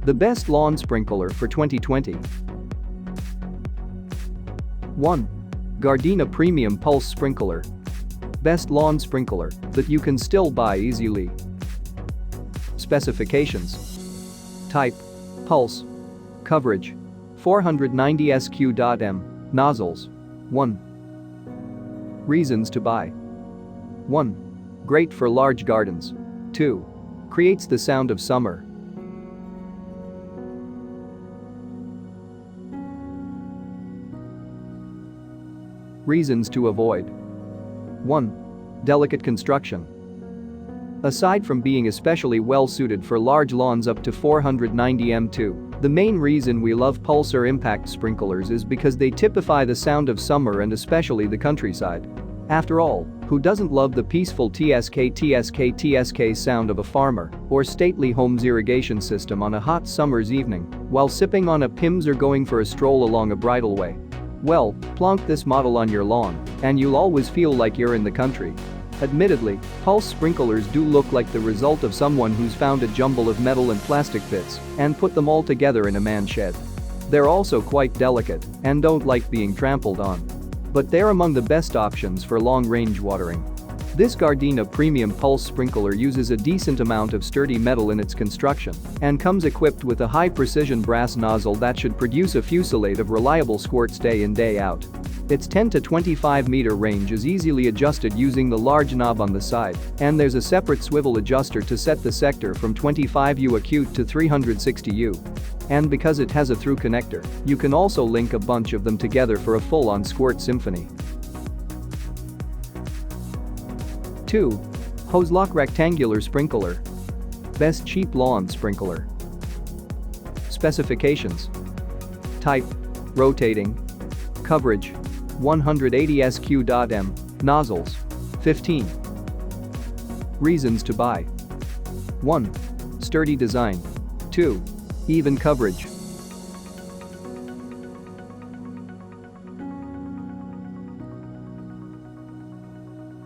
The best lawn sprinkler for 2020. 1. GARDENA Premium Pulse Sprinkler. Best lawn sprinkler that you can still buy easily. Specifications. Type: Pulse. Coverage: 490 sq.m. Nozzles: 1. Reasons to buy. 1. Great for large gardens. 2. Creates the sound of summer. Reasons to avoid. 1. Delicate construction. Aside from being especially well suited for large lawns up to 490 m2, the main reason we love pulsar impact sprinklers is because they typify the sound of summer and especially the countryside. After all, who doesn't love the peaceful tsk sound of a farmer or stately home's irrigation system on a hot summer's evening while sipping on a Pimm's or going for a stroll along a bridleway? Well, plonk this model on your lawn, and you'll always feel like you're in the country. Admittedly, pulse sprinklers do look like the result of someone who's found a jumble of metal and plastic bits and put them all together in a man shed. They're also quite delicate and don't like being trampled on. But they're among the best options for long-range watering. This GARDENA Premium Pulse Sprinkler uses a decent amount of sturdy metal in its construction and comes equipped with a high-precision brass nozzle that should produce a fusillade of reliable squirts day in day out. Its 10 to 25 meter range is easily adjusted using the large knob on the side, and there's a separate swivel adjuster to set the sector from 25U acute to 360U. And because it has a through connector, you can also link a bunch of them together for a full-on squirt symphony. 2. HOZELOCK Rectangular Sprinkler. Best cheap lawn sprinkler. Specifications. Type: rotating. Coverage: 180 sq.m. Nozzles: 15. Reasons to buy. 1. Sturdy design. 2. Even coverage.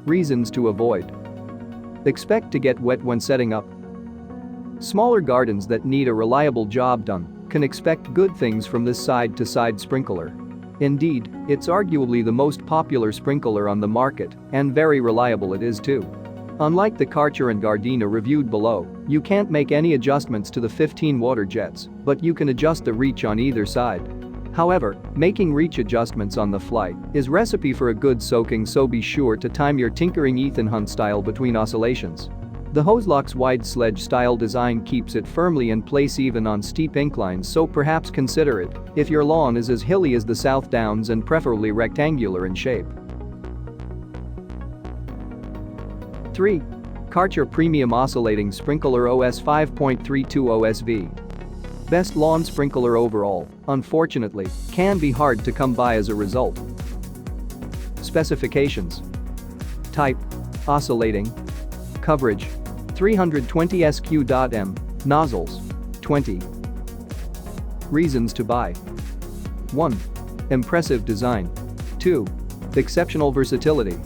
Reasons to avoid. Expect to get wet when setting up. Smaller gardens that need a reliable job done can expect good things from this side-to-side sprinkler. Indeed, it's arguably the most popular sprinkler on the market, and very reliable it is too. Unlike the KARCHER and GARDENA reviewed below, you can't make any adjustments to the 15 water jets, but you can adjust the reach on either side. However, making reach adjustments on the fly is recipe for a good soaking, so be sure to time your tinkering Ethan Hunt style between oscillations. The HOZELOCK's wide sledge-style design keeps it firmly in place even on steep inclines, so perhaps consider it if your lawn is as hilly as the South Downs and preferably rectangular in shape. 3. KARCHER Premium Oscillating Sprinkler OS 5.32 OSV. Best lawn sprinkler overall, unfortunately, can be hard to come by as a result. Specifications. Type: oscillating. Coverage: 320 sq.m. Nozzles: 20. Reasons to buy. 1. Impressive design. 2. Exceptional versatility.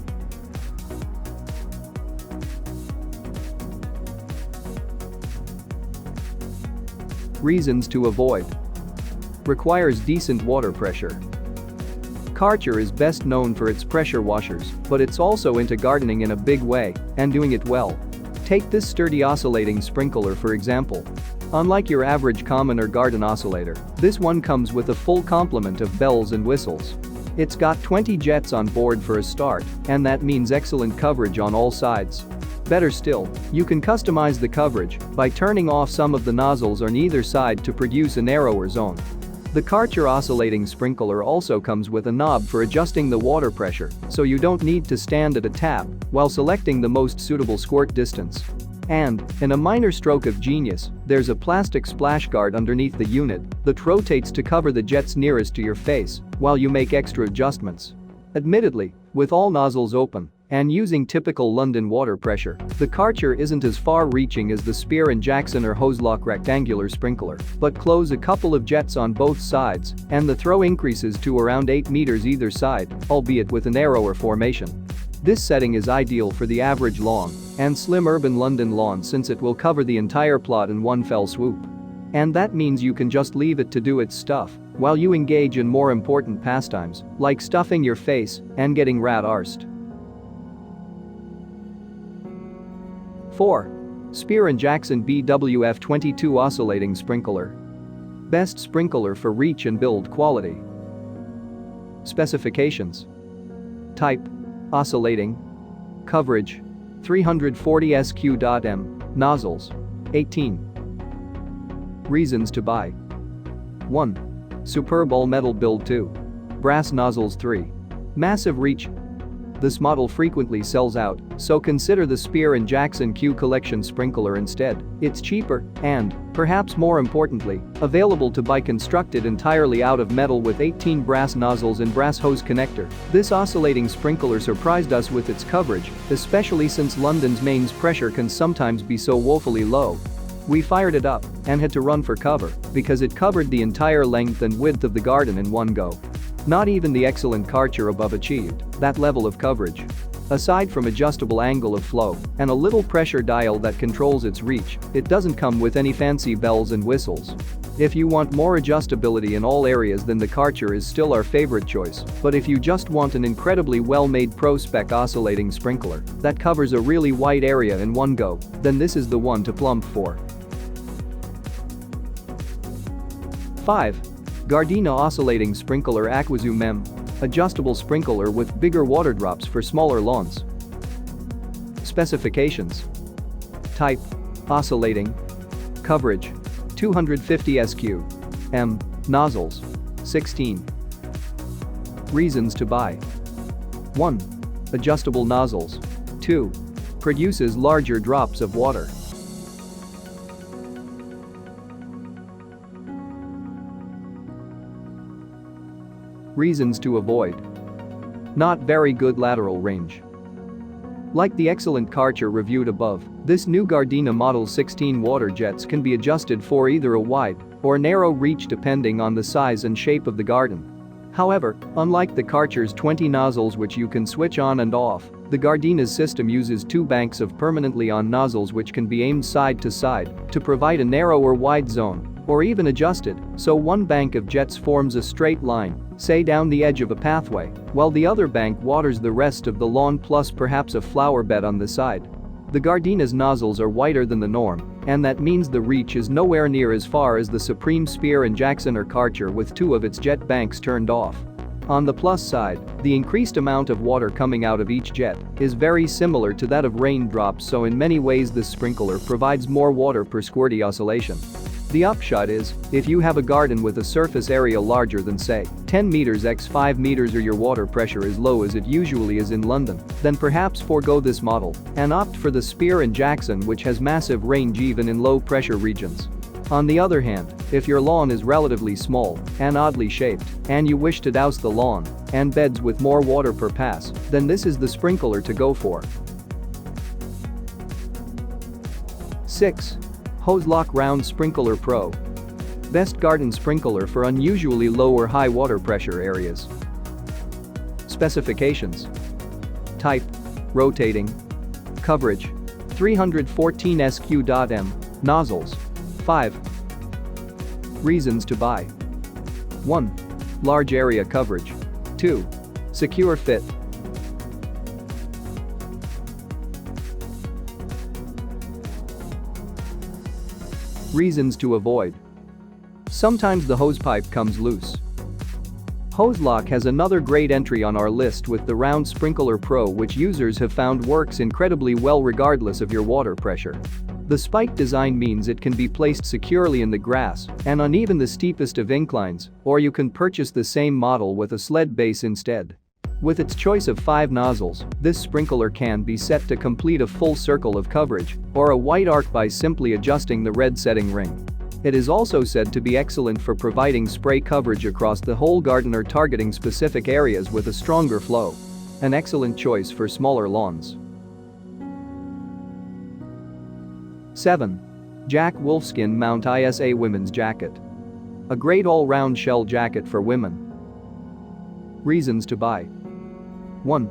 Reasons to avoid. Requires decent water pressure. KARCHER is best known for its pressure washers, but it's also into gardening in a big way and doing it well. Take this sturdy oscillating sprinkler for example. Unlike your average common or garden oscillator, this one comes with a full complement of bells and whistles. It's got 20 jets on board for a start, and that means excellent coverage on all sides. Better still, you can customize the coverage by turning off some of the nozzles on either side to produce a narrower zone. The KARCHER oscillating sprinkler also comes with a knob for adjusting the water pressure, so you don't need to stand at a tap while selecting the most suitable squirt distance. And, in a minor stroke of genius, there's a plastic splash guard underneath the unit that rotates to cover the jets nearest to your face while you make extra adjustments. Admittedly, with all nozzles open and using typical London water pressure, the KARCHER isn't as far-reaching as the Spear & Jackson or HOZELOCK rectangular sprinkler, but close a couple of jets on both sides and the throw increases to around 8 meters either side, albeit with a narrower formation. This setting is ideal for the average lawn and slim urban London lawn since it will cover the entire plot in one fell swoop. And that means you can just leave it to do its stuff while you engage in more important pastimes, like stuffing your face and getting rat-arsed. 4. Spear & Jackson BWF22 Oscillating Sprinkler. Best sprinkler for reach and build quality. Specifications. Type: oscillating. Coverage: 340 SQ.m. Nozzles: 18. Reasons to buy. 1. Superb all-metal build. 2. Brass nozzles. 3. Massive reach. This model frequently sells out, so consider the Spear & Jackson Q Collection sprinkler instead. It's cheaper and, perhaps more importantly, available to buy constructed entirely out of metal with 18 brass nozzles and brass hose connector. This oscillating sprinkler surprised us with its coverage, especially since London's mains pressure can sometimes be so woefully low. We fired it up and had to run for cover because it covered the entire length and width of the garden in one go. Not even the excellent Karcher above achieved that level of coverage. Aside from adjustable angle of flow and a little pressure dial that controls its reach, it doesn't come with any fancy bells and whistles. If you want more adjustability in all areas, then the Karcher is still our favorite choice, but if you just want an incredibly well-made pro-spec oscillating sprinkler that covers a really wide area in one go, then this is the one to plump for. 5. GARDENA Oscillating Sprinkler AQUAZOOM M. Adjustable sprinkler with bigger water drops for smaller lawns. Specifications. Type: oscillating. Coverage: 250 SQ.m. Nozzles: 16. Reasons to buy. 1. Adjustable nozzles. 2. Produces larger drops of water. Reasons to avoid. Not very good lateral range. Like the excellent Karcher reviewed above, this new GARDENA Model 16 water jets can be adjusted for either a wide or narrow reach depending on the size and shape of the garden. However, unlike the Karcher's 20 nozzles which you can switch on and off, the GARDENA's system uses 2 banks of permanently on nozzles which can be aimed side to side to provide a narrow or wide zone, or even adjusted, so one bank of jets forms a straight line, say down the edge of a pathway, while the other bank waters the rest of the lawn plus perhaps a flower bed on the side. The GARDENA's nozzles are wider than the norm, and that means the reach is nowhere near as far as the Supreme Spear & Jackson or Karcher with 2 of its jet banks turned off. On the plus side, the increased amount of water coming out of each jet is very similar to that of raindrops, so in many ways this sprinkler provides more water per squirty oscillation. The upshot is, if you have a garden with a surface area larger than say 10 meters x 5 meters or your water pressure is low as it usually is in London, then perhaps forego this model and opt for the Spear & Jackson, which has massive range even in low pressure regions. On the other hand, if your lawn is relatively small and oddly shaped and you wish to douse the lawn and beds with more water per pass, then this is the sprinkler to go for. 6. HOZELOCK Round Sprinkler Pro. Best garden sprinkler for unusually low or high water pressure areas. Specifications. Type: rotating. Coverage: 314 SQ.m. Nozzles: 5. Reasons to buy. 1. Large area coverage. 2. Secure fit. Reasons to avoid. Sometimes the hosepipe comes loose. HOZELOCK has another great entry on our list with the Round Sprinkler Pro, which users have found works incredibly well regardless of your water pressure. The spike design means it can be placed securely in the grass and on even the steepest of inclines, or you can purchase the same model with a sled base instead. With its choice of 5 nozzles, this sprinkler can be set to complete a full circle of coverage or a white arc by simply adjusting the red setting ring. It is also said to be excellent for providing spray coverage across the whole garden or targeting specific areas with a stronger flow. An excellent choice for smaller lawns. 7. Jack Wolfskin Mount ISA Women's Jacket. A great all-round shell jacket for women. Reasons to buy. 1.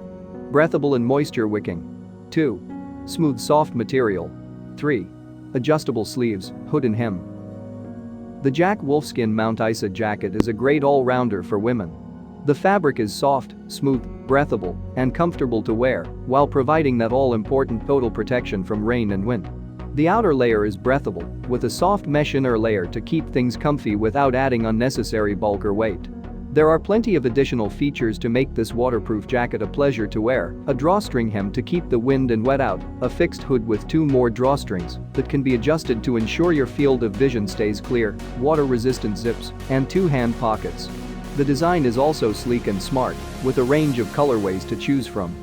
Breathable and moisture wicking. 2. Smooth soft material. 3. Adjustable sleeves, hood and hem. The Jack Wolfskin Mount Isa jacket is a great all-rounder for women. The fabric is soft, smooth, breathable, and comfortable to wear while providing that all-important total protection from rain and wind. The outer layer is breathable, with a soft mesh inner layer to keep things comfy without adding unnecessary bulk or weight. There are plenty of additional features to make this waterproof jacket a pleasure to wear: a drawstring hem to keep the wind and wet out, a fixed hood with 2 more drawstrings that can be adjusted to ensure your field of vision stays clear, water-resistant zips, and 2 hand pockets. The design is also sleek and smart, with a range of colorways to choose from.